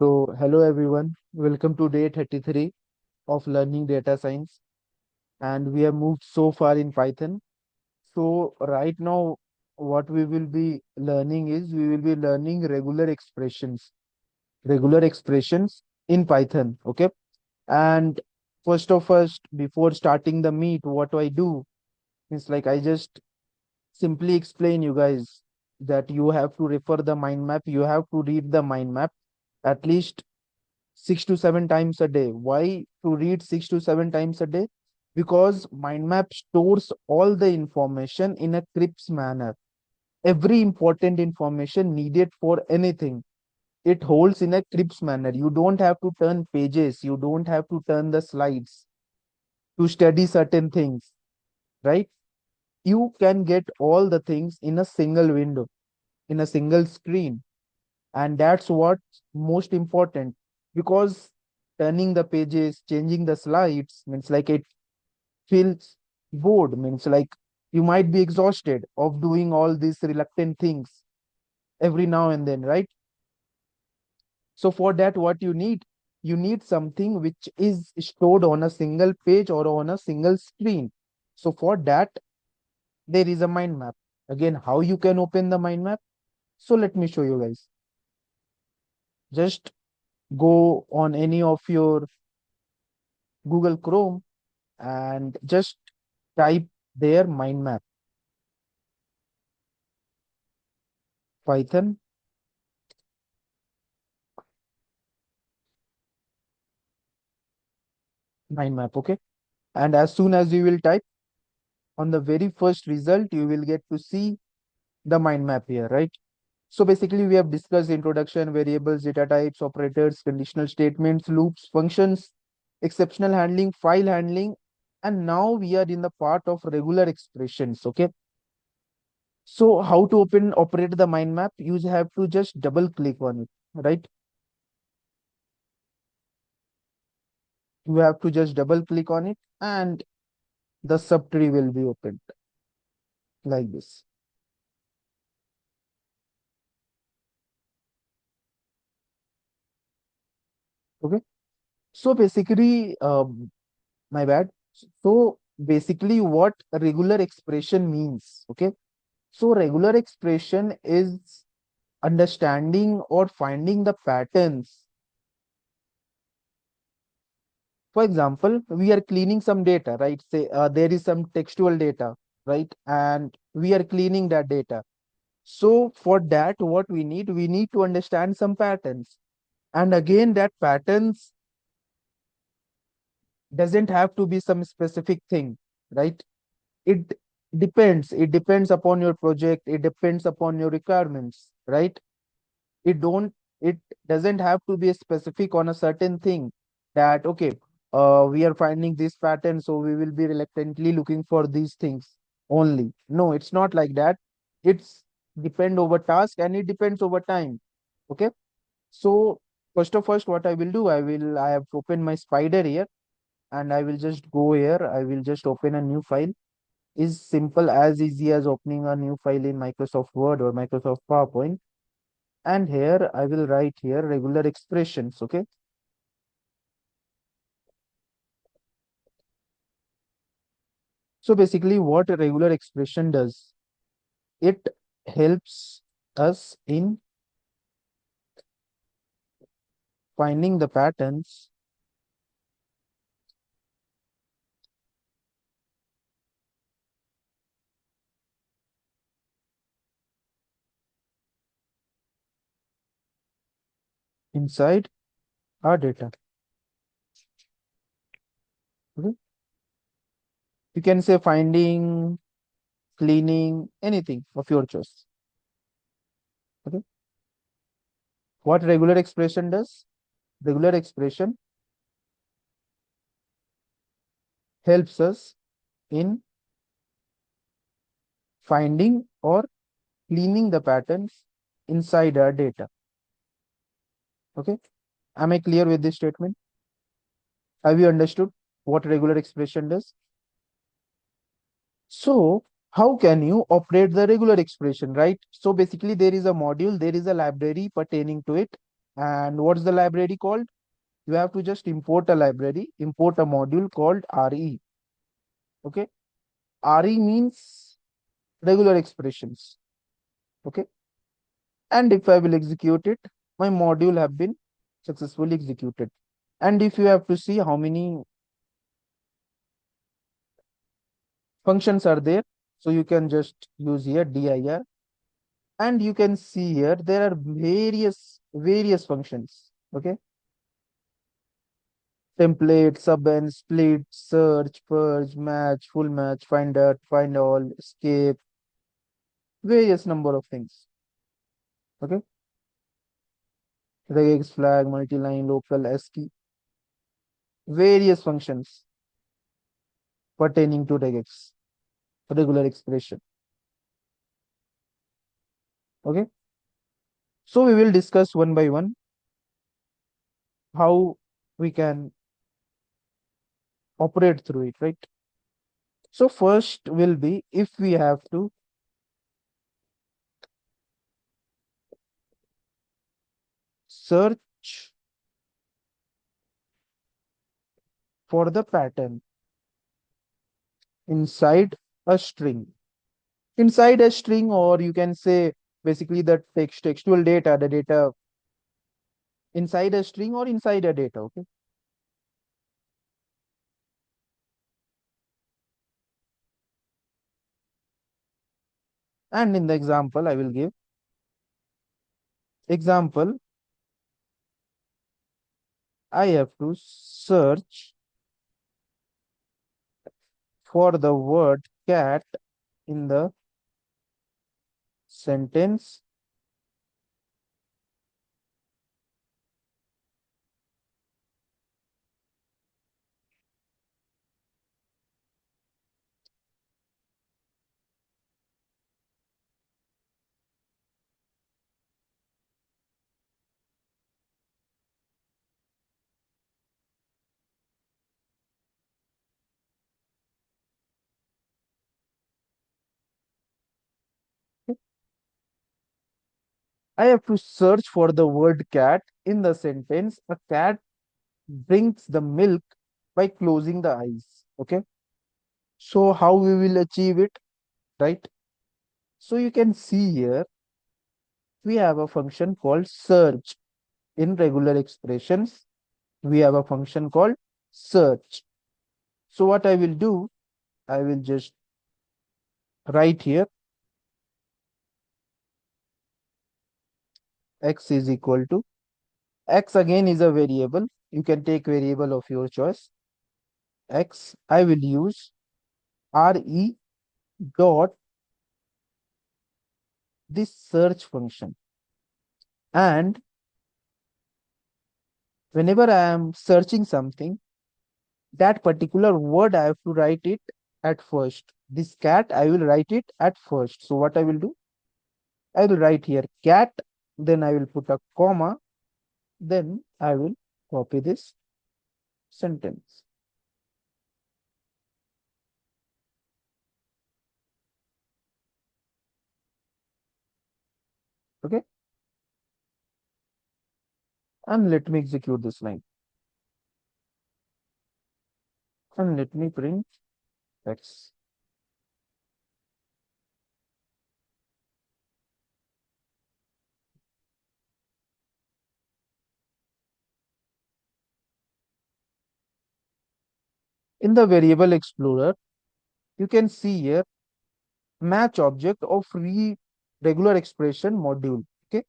So, hello everyone. Welcome to day 33 of learning data science. And we have moved so far in Python. So, right now, what we will be learning is we will be learning regular expressions in Python. Okay. And first, before starting the meet, what do I do? It's like I just simply explain you guys that you have to refer the mind map, you have to read the mind map at least 6 to 7 times a day. Why to read 6 to 7 times a day? Because mind map stores all the information in a crisp manner. Every important information needed for anything, it holds in a crisp manner. You don't have to turn pages, you don't have to turn the slides to study certain things, right? You can get all the things in a single window, in a single screen. And that's what's most important, because turning the pages, changing the slides means like it feels bored, means like you might be exhausted of doing all these reluctant things every now and then, right? So for that, what you need something which is stored on a single page or on a single screen. So for that, there is a mind map. Again, how you can open the mind map? So let me show you guys. Just go on any of your Google Chrome and just type their mind map, Python mind map. Okay. And as soon as you will type, on the very first result, you will get to see the mind map here, right? So basically, we have discussed introduction, variables, data types, operators, conditional statements, loops, functions, exceptional handling, file handling, and now we are in the part of regular expressions. Okay. So how to operate the mind map? You have to just double click on it, right? You have to just double click on it and the subtree will be opened like this. Okay. So basically, my bad. So basically, what regular expression means. Okay. So regular expression is understanding or finding the patterns. For example, we are cleaning some data, right? Say there is some textual data, right? And we are cleaning that data. So for that, what we need to understand some patterns. And again, that patterns doesn't have to be some specific thing, right? It it depends upon your project, it depends upon your requirements, right? it don't it doesn't have to be specific on a certain thing, that okay, we are finding this pattern, so we will be reluctantly looking for these things only. No, it's not like that. It's depend over task and it depends over time. Okay. So first, what I will do, I have opened my spider here, and I will just go here. I will just open a new file. Is simple as easy as opening a new file in Microsoft Word or Microsoft PowerPoint. And here I will write here regular expressions. Okay. So basically, what a regular expression does, it helps us in finding the patterns inside our data. Okay. You can say finding, cleaning, anything of your choice. Okay. What regular expression does? Regular expression helps us in finding or cleaning the patterns inside our data. Okay. Am I clear with this statement? Have you understood what regular expression does? So, how can you operate the regular expression, right? So basically, there is a module, there is a library pertaining to it. And what's the library called? You have to just import a library, import a module called RE. Okay. RE means regular expressions. Okay. And if I will execute it, my module have been successfully executed. And if you have to see how many functions are there, so you can just use here dir, and you can see here there are various functions. Okay. Template, sub and split, search, purge, match, full match, find out, find all, escape, various number of things. Okay. Regex flag, multi-line, local, ASCII, various functions pertaining to regex, regular expression. Okay. So we will discuss one by one how we can operate through it, right? So first will be if we have to search for the pattern inside a string. Inside a string, or you can say basically the textual data, the data inside a string or inside a data. Okay. And in the example, I will give example, I have to search for the word cat in the sentence I have to search for the word cat in the sentence. A cat drinks the milk by closing the eyes. Okay. So how we will achieve it, right? So you can see here, we have a function called search. In regular expressions, we have a function called search. So what I will do, I will just write here x is equal to, x again is a variable. You can take variable of your choice. X, I will use re dot this search function. And whenever I am searching something, that particular word I have to write it at first. This cat, I will write it at first. So what I will do, I will write here cat, then I will put a comma, then I will copy this sentence. Okay. And let me execute this line. And let me print x. In the variable explorer, you can see here match object of regular expression module. Okay.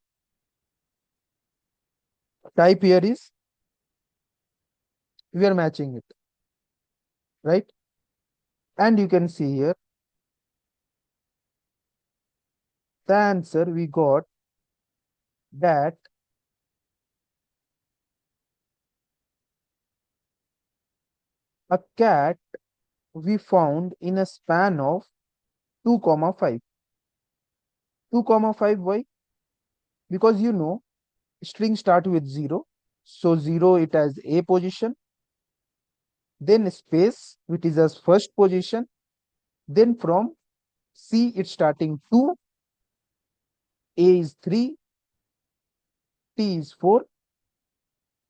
Type here is, we are matching it, right? And you can see here the answer we got, that a cat we found in a span of 2 comma 5. 2 comma 5, why? Because string start with 0. So 0 it has a position, then space which is as first position, then from C it's starting 2, A is 3, T is 4,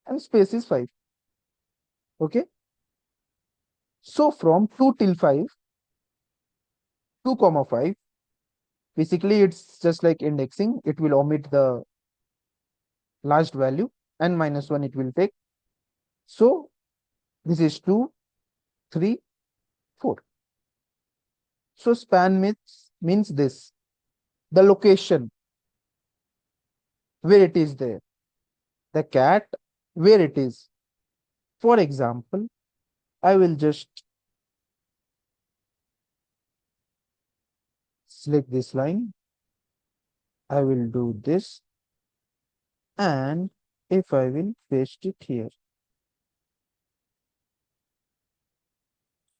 and space is 5. Okay. So from 2 till 5, 2 comma 5, basically it's just like indexing. It will omit the last value and minus 1 it will take. So this is 2, 3, 4. So span means this, the location where it is there, the cat where it is. For example, I will just select this line. I will do this, and if I will paste it here.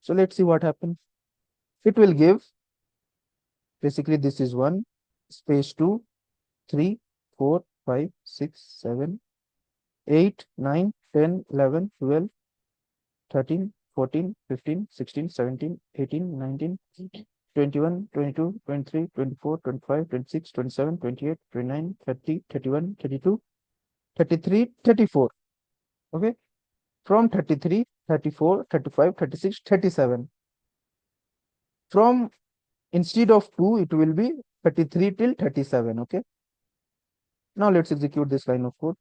So let's see what happens. It will give, basically this is 1, space 2, 3, 4, 5, 6, 7, 8, 9, 10, 11, 12, 13, 14, 15, 16, 17, 18, 19, 21, 22, 23, 24, 25, 26, 27, 28, 29, 30, 31, 32, 33, 34. Okay. From 33, 34, 35, 36, 37. From instead of 2, it will be 33 till 37. Okay. Now let's execute this line of code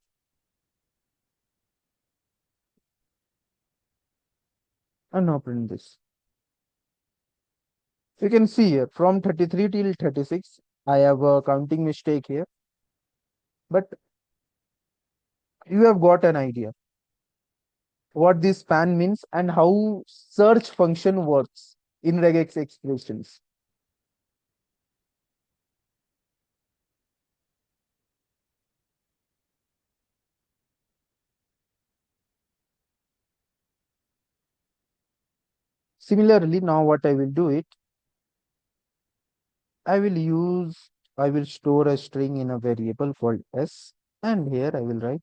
and now print this. You can see here from 33 till 36, I have a counting mistake here, but you have got an idea what this span means and how search function works in regex expressions. Similarly, now what I will do it, I will use, I will store a string in a variable called s, and here I will write,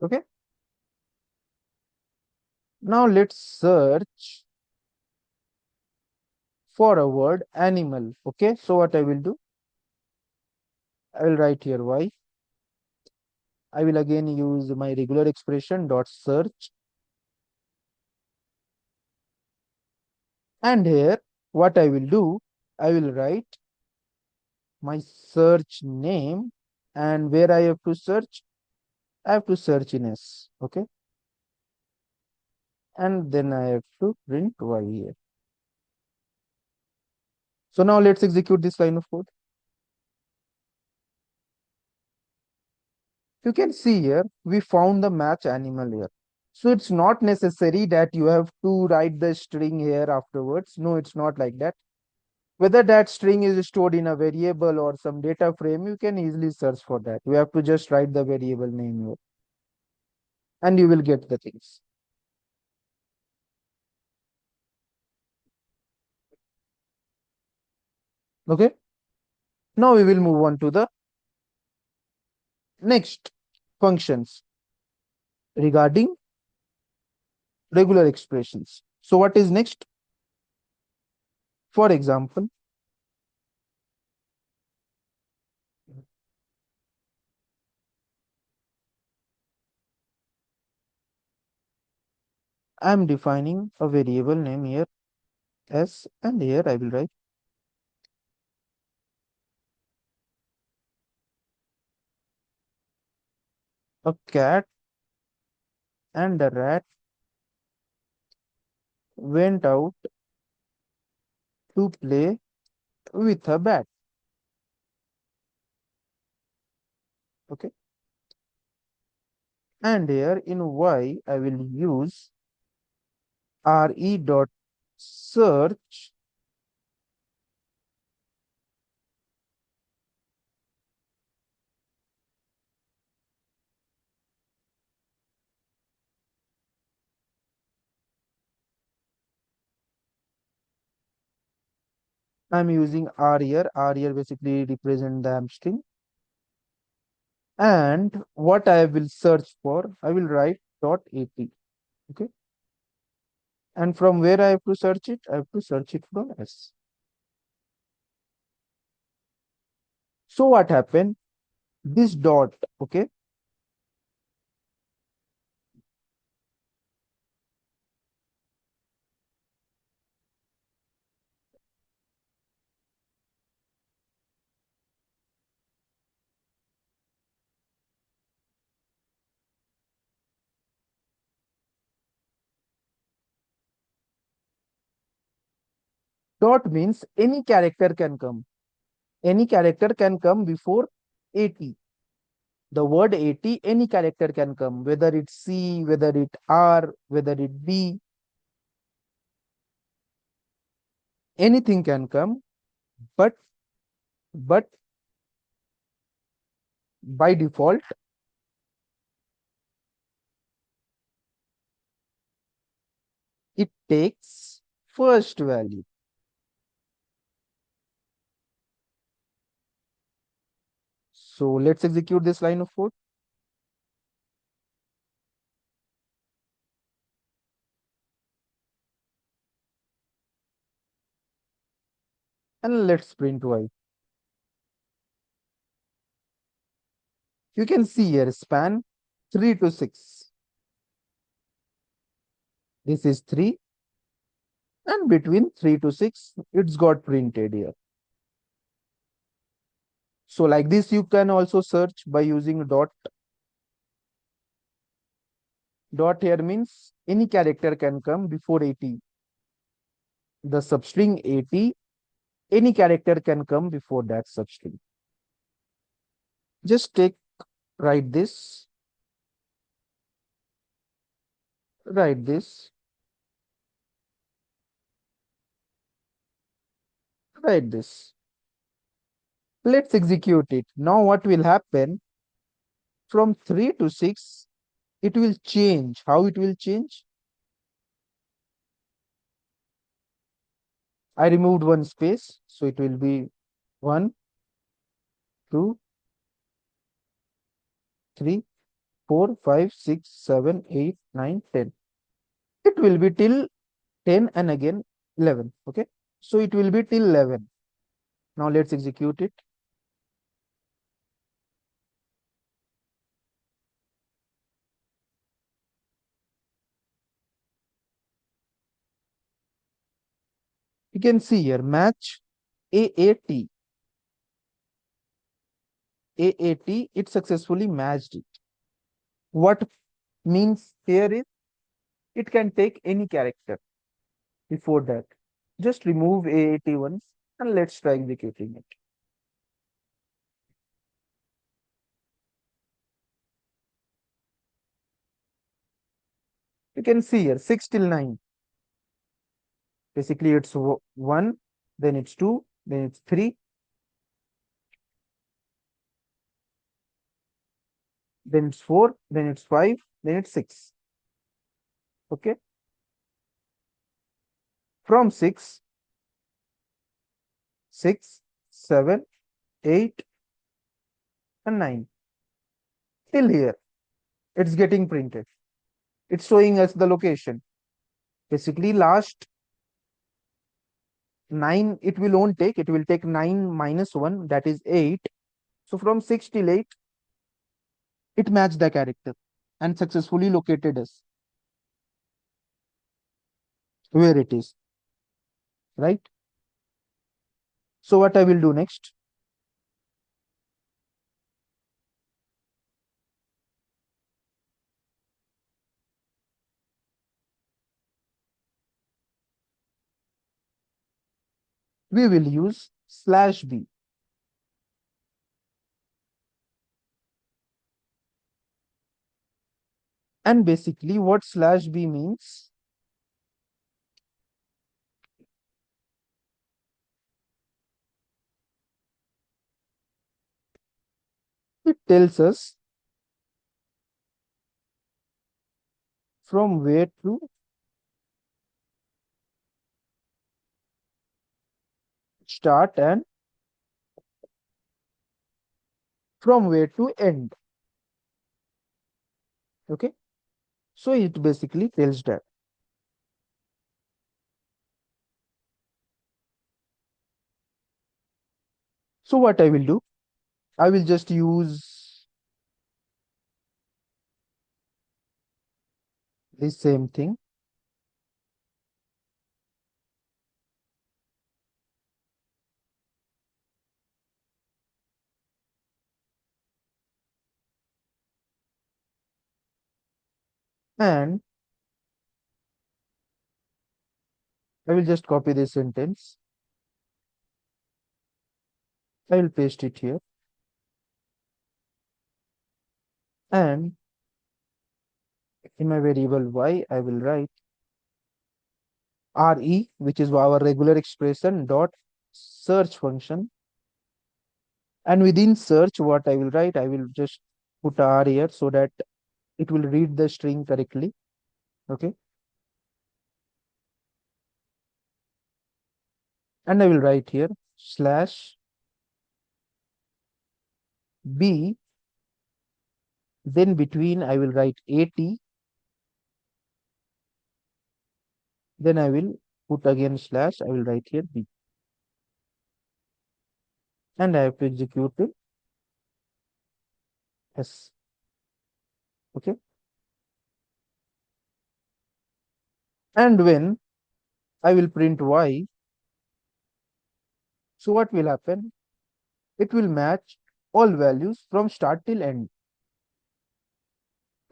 okay. Now let's search for a word animal. Okay, so what I will do, I will write here y. I will again use my regular expression dot search, and here what I will do, I will write my search name, and where I have to search, I have to search in S. Okay, and then I have to print y here. So now let's execute this line of code. You can see here we found the match animal here. So it's not necessary that you have to write the string here afterwards. No, it's not like that. Whether that string is stored in a variable or some data frame, you can easily search for that. You have to just write the variable name here and you will get the things. Okay. Now we will move on to the next functions regarding regular expressions. So what is next? For example, I am defining a variable name here s, and here I will write a cat and a rat went out to play with a bat. Okay. And here in y, I will use re dot search I'm using R here. R here basically represent the hamstring. And what I will search for, I will write .at. Okay. And from where I have to search it? I have to search it from S. So what happened? This dot, okay, dot means any character can come. Any character can come before at. The word at, any character can come, whether it's C, whether it R, whether it B, anything can come. But but by default, it takes first value. So let's execute this line of code and let's print y. You can see here span 3 to 6. This is 3, and between 3 to 6 it's got printed here. So like this you can also search by using dot. Dot here means any character can come before at. The substring at, any character can come before that substring. Just take, write this, write this, write this. Let's execute it. Now what will happen? From 3 to 6, it will change. How it will change? I removed one space, so it will be 1, 2, 3, 4, 5, 6, 7, 8, 9, 10. It will be till 10 and again 11. Okay. So it will be till 11. Now let's execute it. You can see here match AAT. AAT, it successfully matched it. What means here is it can take any character before that. Just remove AAT once and let's try executing it. You can see here 6 till 9. Basically, it's 1, then it's 2, then it's 3, then it's 4, then it's 5, then it's 6. Okay. From 6, 6, 7, 8, and 9. Till here, it's getting printed. It's showing us the location. Basically, last 9, it will won't take. It will take 9 minus 1, that is 8. So from 6 till 8, it matched the character and successfully located us where it is, right? So what I will do next? We will use slash b. And basically what slash b means, it tells us from where to start and from where to end. Okay, so it basically tells that. So what I will do, I will just use the same thing, and I will just copy this sentence. I will paste it here, and in my variable y, I will write re, which is our regular expression, dot search function. And within search, what I will write, I will just put r here so that it will read the string correctly. Okay, and I will write here slash b, then between I will write at, then I will put again slash, I will write here b, and I have to execute it s. Okay, and when I will print y, so what will happen? It will match all values from start till end.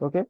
Okay,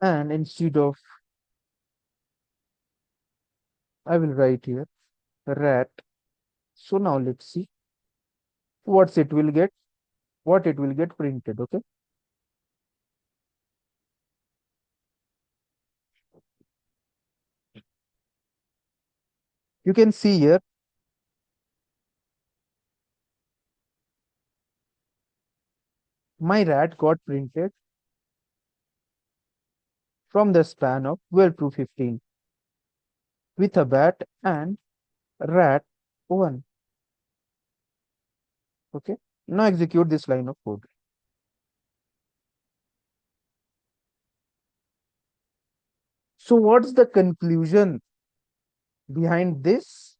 and instead of, I will write here rat. So now let's see what it will get, what it will get printed. Okay, you can see here my rat got printed from the span of 12 to 15 with a bat and rat 1. Okay, now execute this line of code. So what's the conclusion behind this?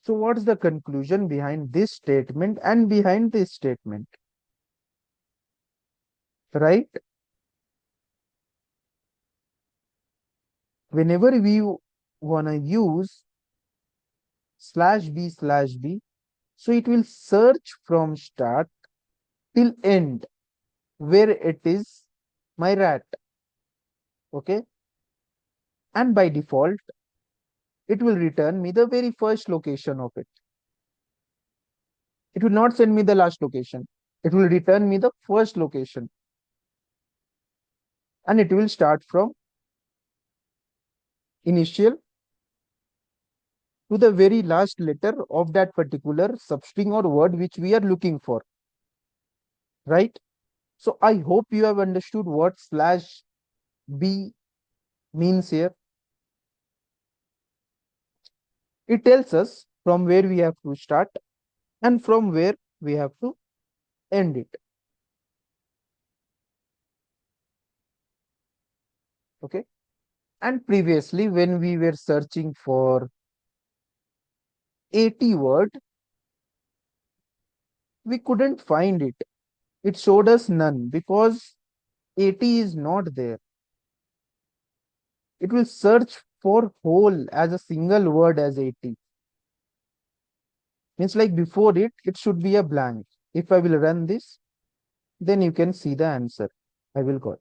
So what's the conclusion behind this statement and behind this statement, right? Whenever we want to use slash b, so it will search from start till end where it is my rat. Okay, and by default it will return me the very first location of it. It will not send me the last location, it will return me the first location, and it will start from initial to the very last letter of that particular substring or word which we are looking for, right? So I hope you have understood what slash b means here. It tells us from where we have to start and from where we have to end it. Okay, and previously when we were searching for at word, we couldn't find it. It showed us none because at is not there. It will search for whole as a single word as 80. Means like before it should be a blank. If I will run this, then you can see the answer. I will got.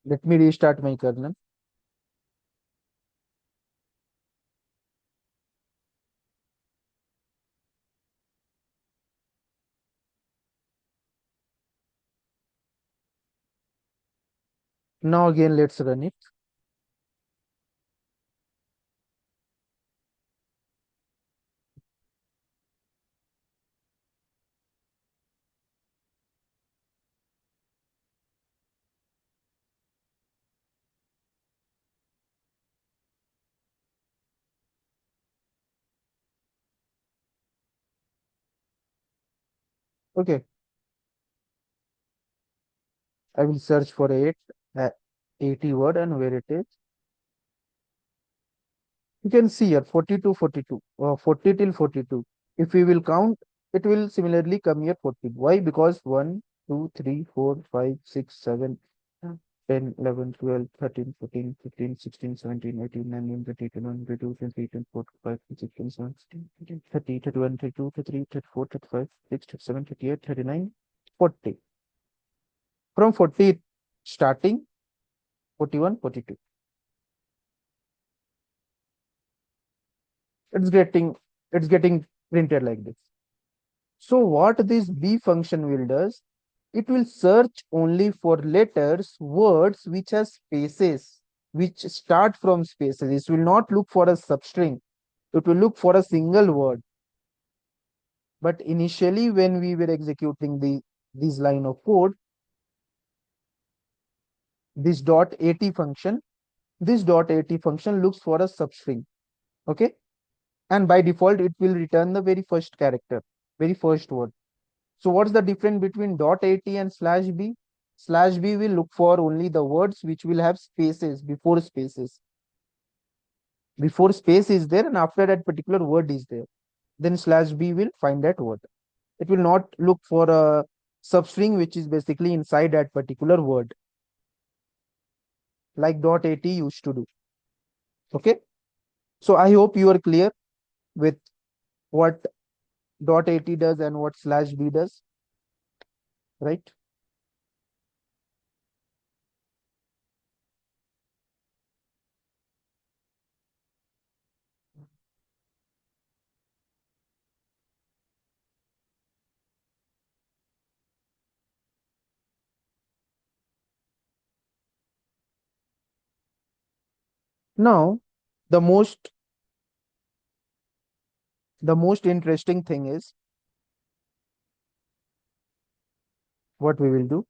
Let me restart my kernel. Now again, let's run it. Okay, I will search for 80 word and where it is. You can see here 42, 42, 40 till 42. If we will count, it will similarly come here 40. Why? Because 1, 2, 3, 4, 5, 6, 7, 10, 11, 12, 13, 14, 15, 16, 17, 18, 19, 20, 21, 22, 23, 24, 25, 26, 27, 30, 31, 32, 33, 34, 35, 36, 37, 38, 39, 40. From 40 starting, 41, 42. It's getting it's getting printed like this. So what this B function will does, it will search only for letters, words which has spaces, which start from spaces. It will not look for a substring. It will look for a single word. But initially, when we were executing this line of code, this dot at function, this dot at function looks for a substring. Okay, and by default, it will return the very first character, very first word. So what's the difference between dot at and slash b? Slash b will look for only the words which will have spaces before spaces. Before space is there and after that particular word is there. Then slash b will find that word. It will not look for a substring which is basically inside that particular word, like dot at used to do. Okay. So I hope you are clear with what dot at does and what slash b does, right? Now, the most the most interesting thing is what we will do.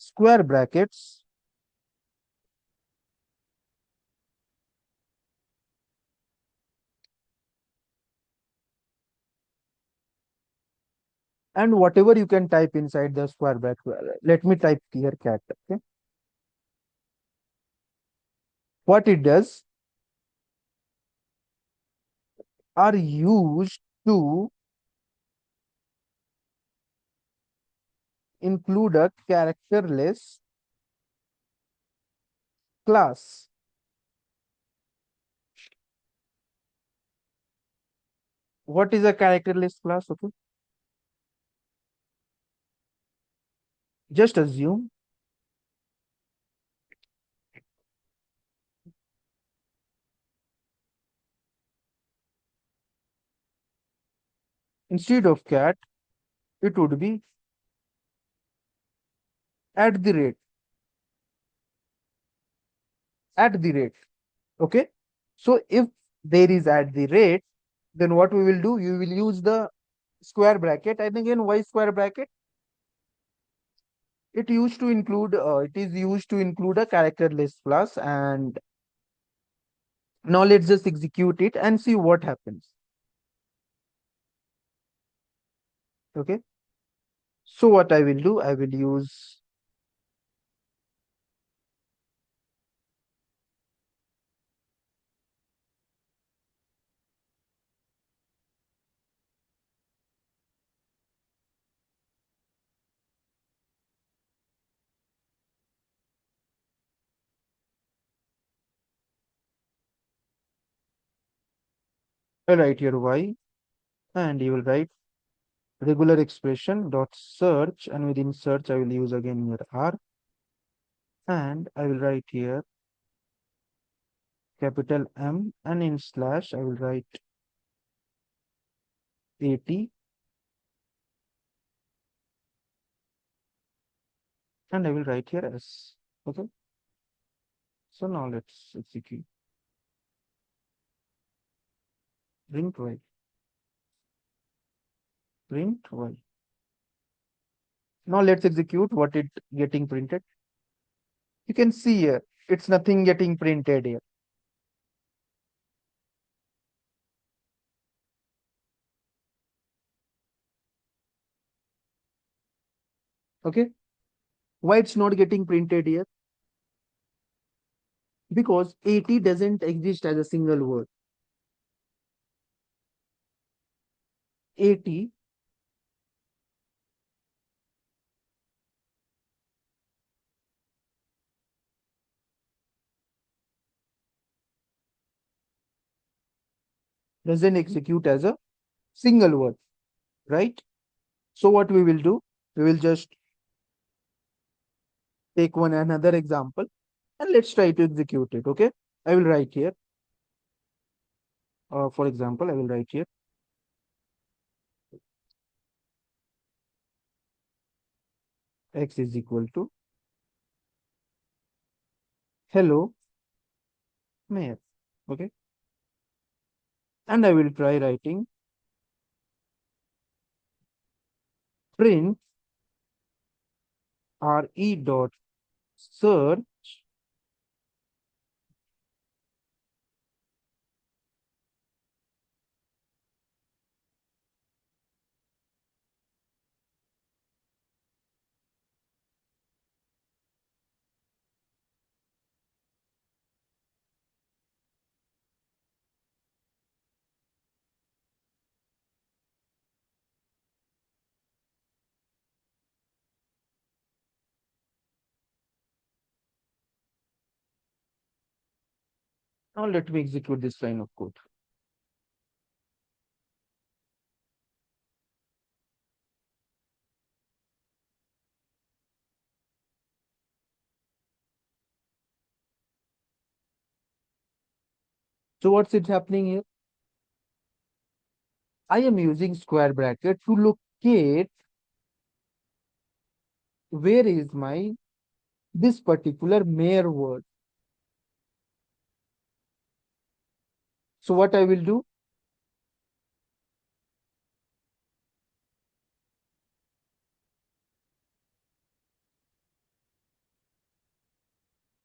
Square brackets, and whatever you can type inside the square bracket. Let me type here cat. Okay. What it does are used to include a characterless class. What is a characterless class? Okay. Just assume Instead of cat, it would be at the rate, at the rate. Okay. So if there is at the rate, then what we will do, you will use the square bracket. And again, why square bracket? It is used to include a characterless class. And now let's just execute it and see what happens. Okay. So what I will do, I will use I write here y, and you will write regular expression dot search, and within search I will use again here r, and I will write here capital M, and in slash I will write 80, and I will write here s. Okay. So now let's execute print y, print y. Now let's execute what it getting printed. You can see here it's nothing getting printed here. Okay. Why it's not getting printed here? Because 80 doesn't exist as a single word. 80 doesn't execute as a single word, right? So what we will do, we will just take one another example and let's try to execute it. Okay. I will write here, for example, I will write here x is equal to hello mayor. Okay. And I will try writing print re dot search. Now let me execute this line of code. So what's it happening here? I am using square bracket to locate where is my this particular mayor word. So what I will do,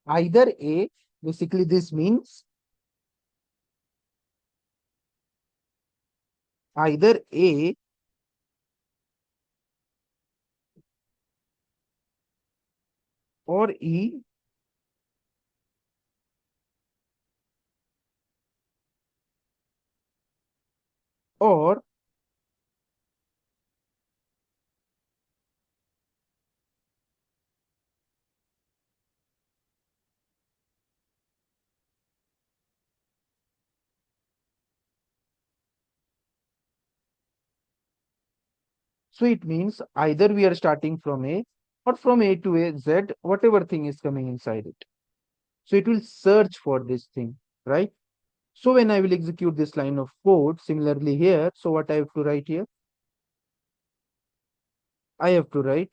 either A, basically this means either A or E, or so it means either we are starting from A or from A to A, Z, whatever thing is coming inside it. So it will search for this thing, right? So when I will execute this line of code, similarly here, so what I have to write here? I have to write.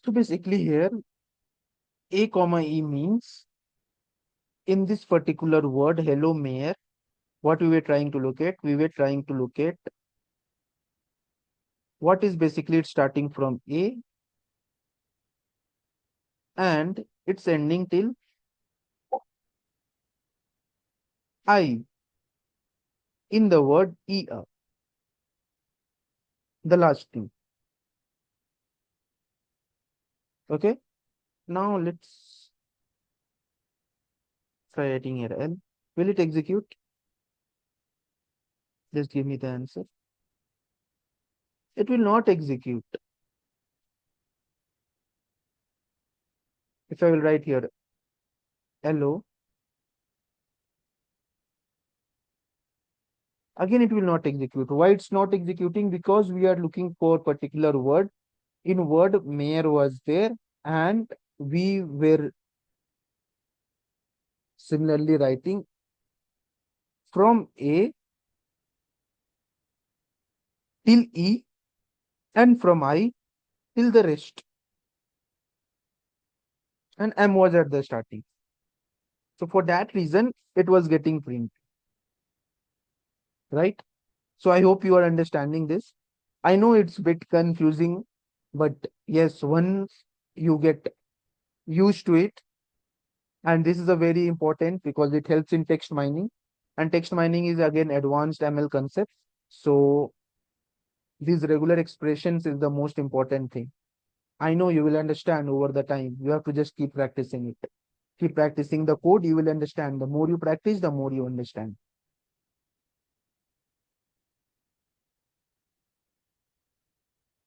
So basically here, A comma E means in this particular word, hello mayor, what we were trying to look at? We were trying to look at what is basically it's starting from A and it's ending till I in the word EA, the last thing. Okay. Now let's try writing here L. Will it execute? Just give me the answer. It will not execute. If I will write here hello, again it will not execute. Why it's not executing? Because we are looking for particular word. In word mayor was there and we were similarly writing from A till E and from I till the rest. And M was at the starting. So for that reason, it was getting print, right? So I hope you are understanding this. I know it's a bit confusing, but yes, once you get used to it, and this is a very important because it helps in text mining, and text mining is again advanced ML concept. So these regular expressions is the most important thing. I know you will understand over the time. You have to just keep practicing it. Keep practicing the code, you will understand. The more you practice, the more you understand.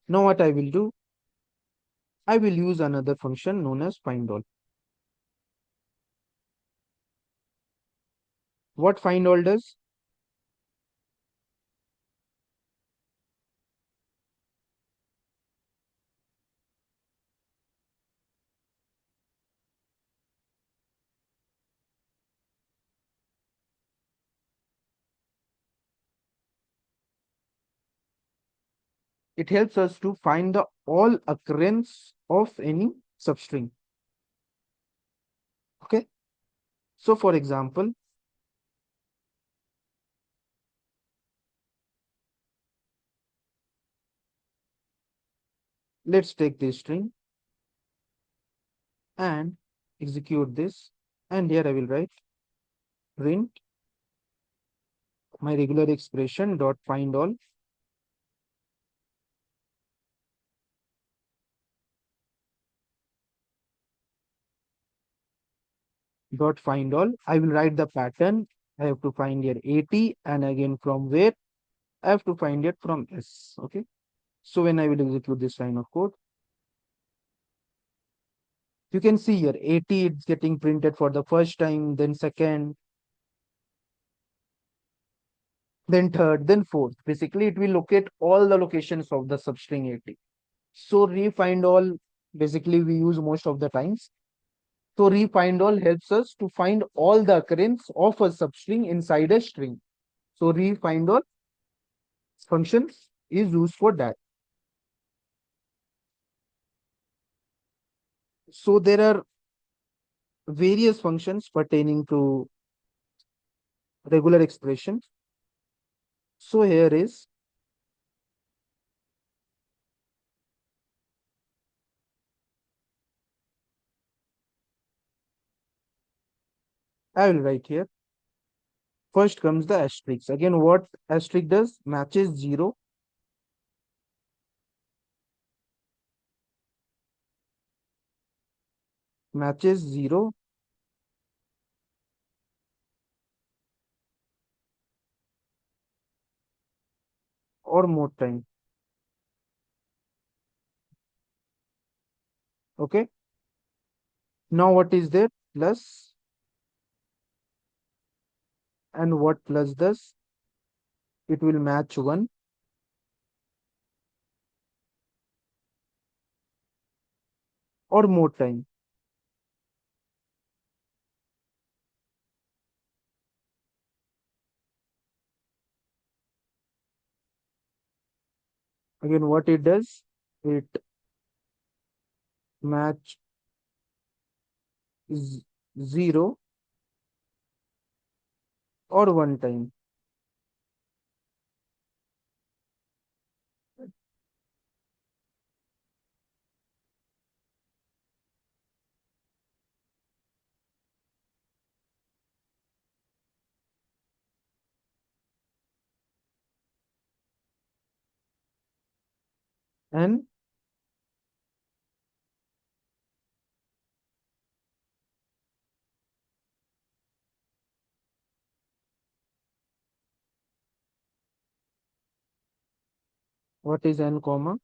Now what I will do, I will use another function known as find all. What find all does? It helps us to find the all occurrence of any substring. Okay. So for example, let's take this string and execute this. And here I will write print my regular expression dot find all dot find all. I will write the pattern. I have to find here 80 and again from where I have to find it from S. Okay. So when I will execute this line of code, you can see here 80 it's getting printed for the first time, then second, then third, then fourth. Basically, it will locate all the locations of the substring 80. So refind all basically we use most of the times. So refind all helps us to find all the occurrence of a substring inside a string. So refind all functions is used for that. So there are various functions pertaining to regular expressions. So here is, I will write here. First comes the asterisk. Again, what asterisk does? Matches 0, matches 0 or more time. Okay. Now what is there? Plus, and what plus does? It will match 1 or more time. Again, what it does? It match 0 or 1 time. And what is n comma?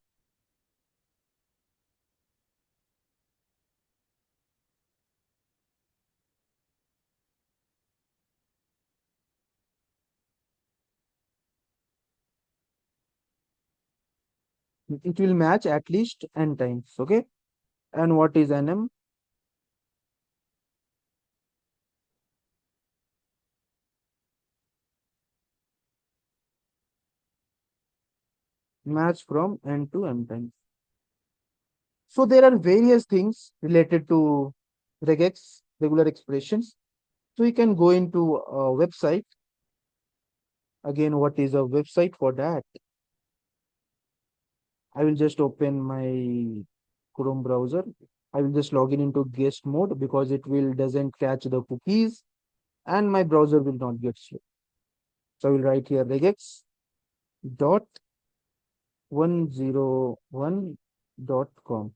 It will match at least n times. Okay. And what is nm? Match from n to m times. So there are various things related to regex, regular expressions. So you can go into a website. Again, what is a website for that? I will just open my Chrome browser. I will just log in into guest mode because it will doesn't catch the cookies and my browser will not get slow. So I will write here regex dot 101.com.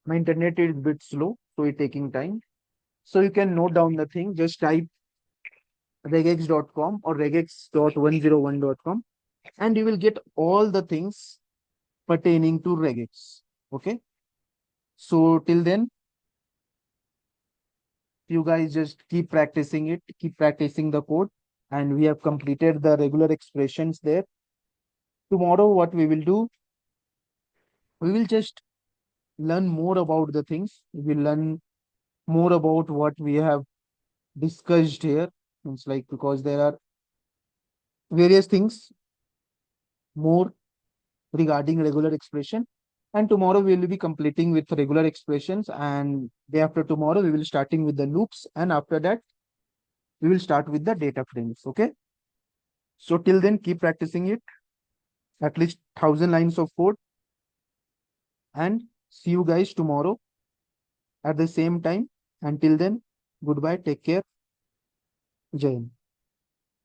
My internet is a bit slow, so it's taking time. So you can note down the thing. Just type regex.com or regex.101.com and you will get all the things pertaining to regex. Okay. So till then, you guys just keep practicing it, keep practicing the code, and we have completed the regular expressions there. Tomorrow, what we will do, we will just learn more about the things. We will learn more about what we have discussed here. It's like because there are various things more regarding regular expression. And tomorrow we will be completing with regular expressions, and day after tomorrow we will starting with the loops, and after that we will start with the data frames. Okay. So till then, keep practicing it, at least 1,000 lines of code, and see you guys tomorrow at the same time. Until then, goodbye, take care, Jai Hind.